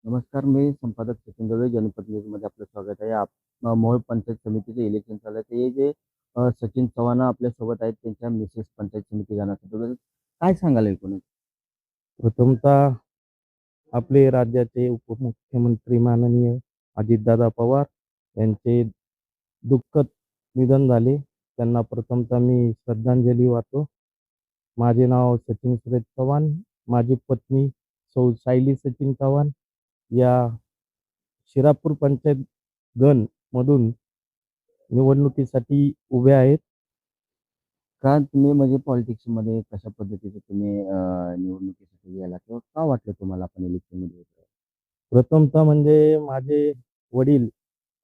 नमस्कार, मी संपादक सचिन दवे, जनप्रतिनिधीमध्ये आपलं स्वागत आहे. मोहोळ पंचायत समितीचे इलेक्शन चालू आहे. ते जे सचिन चव्हाण आपल्यासोबत आहेत, त्यांच्या मिसेस पंचायत समिती गणासाठी काय सांगाल एकूणच? प्रथमतः आपले राज्याचे उपमुख्यमंत्री माननीय अजितदादा पवार यांचे दुःखद निधन झाले. त्यांना प्रथमतः मी श्रद्धांजली वाहतो. माझे नाव सचिन सुरेश चव्हाण. माझी पत्नी सौ सायली सचिन चव्हाण या शिरापूर पंचायत गणमधून निवडणुकीसाठी उभे आहेत. का तुम्ही म्हणजे पॉलिटिक्समध्ये कशा पद्धतीचं तुम्ही निवडणुकीसाठी गेला किंवा का वाटलं तुम्हाला आपण इलेक्शनमध्ये उतरावं? प्रथमतः म्हणजे माझे वडील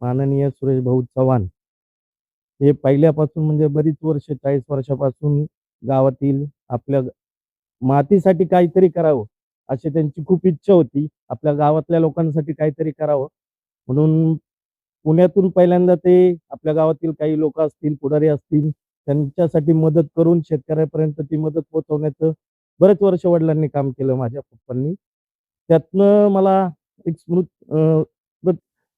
माननीय सुरेश भाऊ चव्हाण हे पहिल्यापासून म्हणजे बरीच वर्ष 40 वर्षापासून गावातील आपल्या मातीसाठी काहीतरी करावं, अशी त्यांची खूप इच्छा होती. आपल्या गावातल्या लोकांसाठी काहीतरी करावं म्हणून पुण्यातून पहिल्यांदा ते आपल्या गावातील काही लोक असतील, पुढारी असतील, त्यांच्यासाठी मदत करून शेतकऱ्यापर्यंत ती मदत पोहोचवण्याचं बरेच वर्ष वडिलांनी काम केलं माझ्या पप्पांनी. त्यातनं मला एक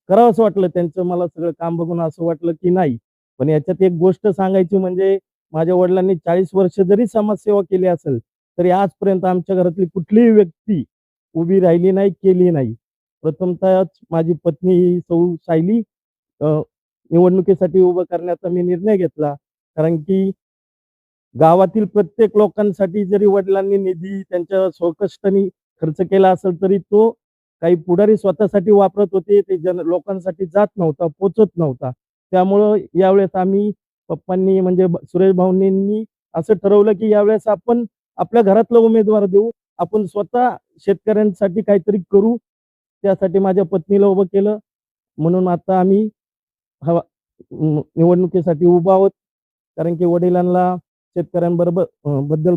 करावंसं वाटलं त्यांचं मला सगळं काम बघून असं वाटलं की नाही. पण याच्यात एक गोष्ट सांगायची म्हणजे माझ्या वडिलांनी 40 वर्ष जरी समाजसेवा केली असेल, तरी आजपर्यंत आमच्या घरातली कुठलीही व्यक्ती उभी राहिली नाही, केली नाही. प्रथमतःच माझी पत्नी सौ सायली अ, निवडणुकीसाठी उभं करण्याचा मी निर्णय घेतला. कारण की गावातील प्रत्येक लोकांसाठी जरी वडिलांनी निधी त्यांच्या स्वकष्टाने खर्च केला असेल, तरी तो काही पुढारी स्वतःसाठी वापरत होते. ते लोकांसाठी जात नव्हता, पोहोचत नव्हता. त्यामुळं यावेळेस आम्ही पप्पांनी म्हणजे सुरेश भाऊंनी असं ठरवलं, की यावेळेस आपण आपल्या घरातला उमेदवार देऊ. आपण स्वतः शेतकऱ्यांसाठी काहीतरी करू. त्यासाठी माझ्या पत्नीला उभं केलं. म्हणून आता आम्ही हवा निवडणुकीसाठी उभा आहोत. कारण की वडिलांना शेतकऱ्यांबरोबर बद्दल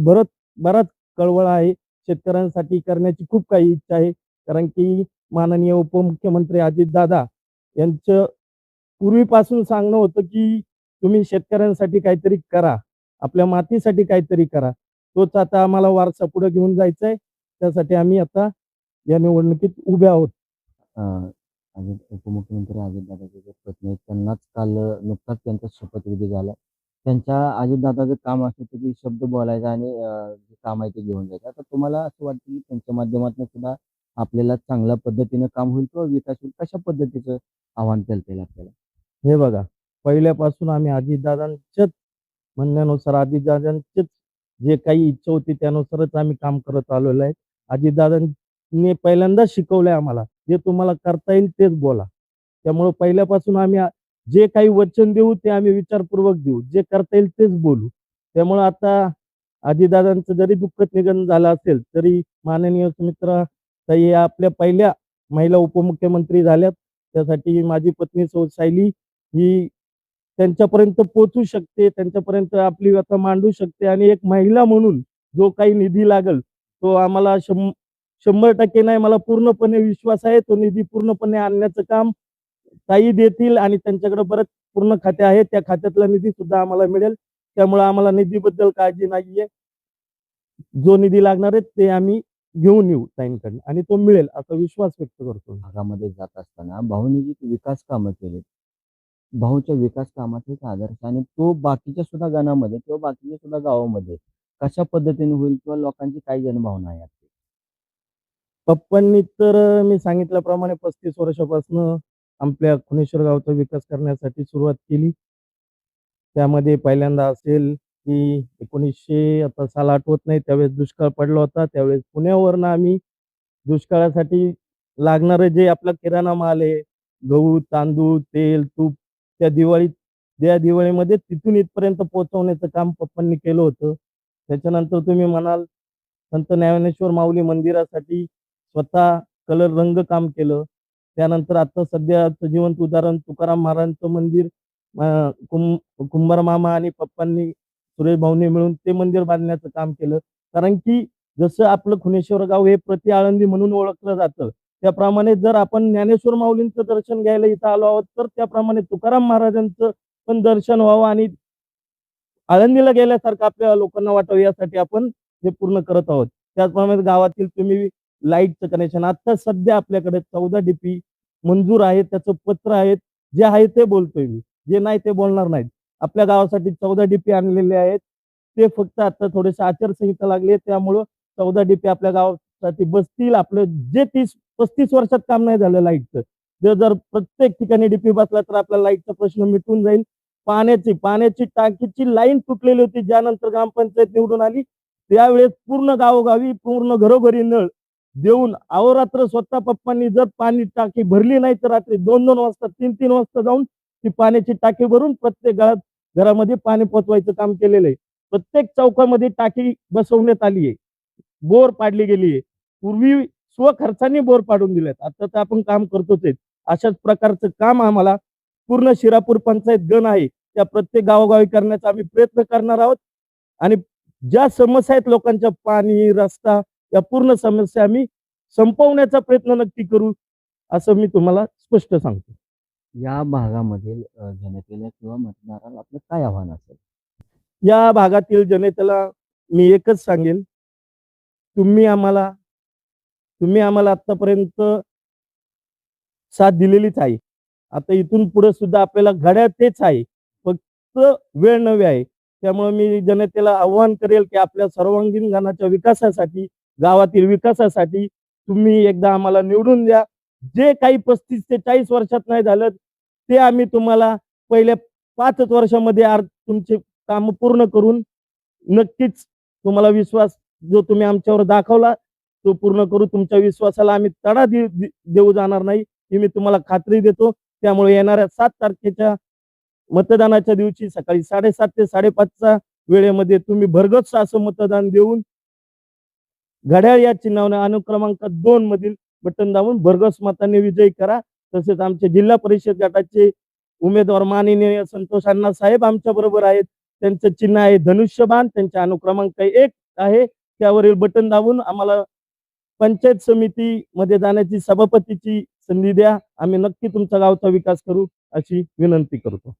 बराच कळवळा आहे. शेतकऱ्यांसाठी करण्याची खूप काही इच्छा आहे. कारण की माननीय उपमुख्यमंत्री अजितदादा यांचं पूर्वीपासून सांगणं होतं, की तुम्ही शेतकऱ्यांसाठी काहीतरी करा. आपल्या मातीसाठी काहीतरी करा. तोच आता आम्हाला वारसा पुढे घेऊन जायचा आहे. त्यासाठी आम्ही आता या निवडणुकीत उभे आहोत. अ, उपमुख्यमंत्री अजितदादाचे जे पत्नी आहेत, त्यांनाच काल नुकताच त्यांचा शपथविधी झाला. त्यांच्या अजितदादाचं काम असं होतं, की शब्द बोलायचा आणि जे काम आहे ते घेऊन जायचं. आता तुम्हाला असं वाटतं, की त्यांच्या माध्यमातून सुद्धा आपल्याला चांगल्या पद्धतीनं काम होईल किंवा विकास होईल? कशा पद्धतीचं आव्हान पेलता येईल आपल्याला? हे बघा, पहिल्यापासून आम्ही अजितदादांच्याच म्हणण्यानुसार अजितदादांचीच जे काही इच्छा होती त्यानुसारच आम्ही काम करत आलेलो आहे. अजितदादांनी पहिल्यांदाच शिकवलंय आम्हाला, जे तुम्हाला करता येईल तेच बोला. त्यामुळं पहिल्यापासून आम्ही जे काही वचन देऊ ते आम्ही विचारपूर्वक देऊ. जे करता येईल तेच बोलू. त्यामुळं आता अजितदादांचं जरी दुःखद निधन झालं असेल, तरी माननीय सुमित्राताई या आपल्या पहिल्या महिला उपमुख्यमंत्री झाल्यात. त्यासाठी माझी पत्नी सौ सायली ही त्यांच्यापर्यंत पोहोचू शकते, त्यांच्यापर्यंत आपली व्यथा मांडू शकते आणि एक महिला म्हणून जो काही निधी लागेल, तो आम्हाला 100% नाही, मला पूर्णपणे विश्वास आहे. तो निधी पूर्णपणे आणण्याचं काम ताई देतील आणि त्यांच्याकडे बरेच पूर्ण खाते आहेत. त्या खात्यातला निधी सुद्धा आम्हाला मिळेल. त्यामुळे आम्हाला निधीबद्दल काळजी नाहीये. जो निधी लागणार आहे ते आम्ही घेऊन येऊ ताईंकडनं आणि तो मिळेल असा विश्वास व्यक्त करतो. भागामध्ये जात असताना भाऊनी जी विकास कामं केलीत, भाऊच्या विकास कामाचा एक आदर्श आणि तो बाकीच्या सुद्धा गणामध्ये किंवा बाकीच्या सुद्धा गावामध्ये कशा पद्धतीने होईल किंवा लोकांची काय जनभावना आहे याची? पप्पांनी तर मी सांगितल्याप्रमाणे 35 वर्षापासून आपल्या खुनेश्वर गावचा विकास करण्यासाठी सुरुवात केली. त्यामध्ये पहिल्यांदा असेल, की 1900 आता साल आठवत नाही त्यावेळेस दुष्काळ पडला होता. त्यावेळेस पुण्यावरनं आम्ही दुष्काळासाठी लागणारं जे आपला किराणा माल आहे, गहू, तांदूळ, तेल, तूप त्या दिवाळीमध्ये तिथून इथपर्यंत पोहोचवण्याचं काम पप्पांनी केलं होतं. त्याच्यानंतर तुम्ही म्हणाल संत ज्ञानेश्वर माऊली मंदिरासाठी स्वतः कलर रंगकाम केलं. त्यानंतर आता सध्याचं जिवंत उदाहरण तुकाराम महाराजांचं मंदिर कुंभार मामा आणि पप्पांनी, सुरेश भाऊंनी मिळून ते मंदिर बांधण्याचं काम केलं. कारण की जसं आपलं खुनेश्वर गाव हे प्रति आळंदी म्हणून ओळखलं जातं, त्याप्रमाणे जर आपण ज्ञानेश्वर माऊलींचं दर्शन घ्यायला इथं आलो आहोत, तर त्याप्रमाणे तुकाराम महाराजांचं पण दर्शन व्हावं आणि आळंदीला गेल्यासारखं आपल्या लोकांना वाटावं यासाठी आपण हे पूर्ण करत आहोत. त्याचप्रमाणे गावातील तुम्ही लाईटचं कनेक्शन आता सध्या आपल्याकडे 14 डीपी मंजूर आहे. त्याचं पत्र आहेत. जे आहे ते बोलतोय मी. जे नाही ते बोलणार नाहीत. आपल्या गावासाठी 14 डीपी आणलेले आहेत. ते फक्त आता थोडेसे आचारसंहिता लागली आहे त्यामुळं 14 डीपी आपल्या गावासाठी बसतील. आपलं जे 30-35 वर्षात काम नाही झालं लाईटचं, ते जर प्रत्येक ठिकाणी डीपी बसला तर आपला लाईटचा प्रश्न मिटून जाईल. पाण्याची टाकीची लाईन तुटलेली होती. ज्यानंतर ग्रामपंचायत निवडून आली, त्यावेळेस पूर्ण गावोगावी, पूर्ण घरोघरी नळ देऊन अहोरात्र स्वतः पप्पांनी जर पाणी टाकी भरली नाही तर रात्री 2-2 वाजता, 3-3 वाजता जाऊन ती पाण्याची टाकी भरून प्रत्येक घरामध्ये पाणी पोहोचवायचं काम केलेलं आहे. प्रत्येक चौकामध्ये टाकी बसवण्यात आली आहे. बोर पाडली गेली आहे. पूर्वी स्वखर्चाने बोर पाडून दिलेत. आता तर आपण काम करतोच आहे. अशाच प्रकारचं काम आम्हाला पूर्ण शिरापूर पंचायत गण आहे, त्या प्रत्येक गावोगावी करण्याचा आम्ही प्रयत्न करणार आहोत. आणि ज्या समस्या आहेत लोकांच्या पाणी, रस्ता, या पूर्ण समस्या आम्ही संपवण्याचा प्रयत्न नक्की करू, असं मी तुम्हाला स्पष्ट सांगतो. या भागामधील जनतेला किंवा मतदाराला आपलं काय आव्हान असेल? या भागातील जनतेला मी एकच सांगेल, तुम्ही आम्हाला आत्तापर्यंत साथ दिलेलीच आहे. आता इथून पुढे सुद्धा आपल्याला घड्याळ तेच आहे. फक्त वेळ नवी आहे. त्यामुळे मी जनतेला आव्हान करेल, की आपल्या सर्वांगीण गावाच्या विकासासाठी, गावातील विकासासाठी तुम्ही एकदा आम्हाला निवडून द्या. जे काही 35 ते 40 वर्षात नाही झालं, ते आम्ही तुम्हाला पहिल्या 5च वर्षामध्ये तुमची कामं पूर्ण करून नक्कीच तुम्हाला विश्वास जो तुम्ही आमच्यावर दाखवला, तो पूर्ण करू. तुमच्या विश्वासाला आम्ही तडा देऊ जाणार नाही, ही मी तुम्हाला खात्री देतो. त्यामुळे येणाऱ्या 7 तारखेच्या मतदानाच्या दिवशी सकाळी 7:30 ते 5:30च्या वेळेमध्ये तुम्ही भरगच्च असं मतदान देऊन घड्याळ या चिन्हावर अनुक्रमांक 2 मधील बटन दाबून भरघोस मतांनी विजयी करा. तसेच आमचे जिल्हा परिषद गटाचे उमेदवार माननीय संतोष अण्णा साहेब आमच्या बरोबर आहेत. त्यांचं चिन्ह आहे धनुष्यबाण. त्यांच्या अनुक्रमांक 1 आहे. त्यावरील बटन दाबून आम्हाला पंचायत समितीमध्ये जाण्याची, सभापतीची संधी द्या. आम्ही नक्की तुमच्या गावचा विकास करू, अशी विनंती करतो.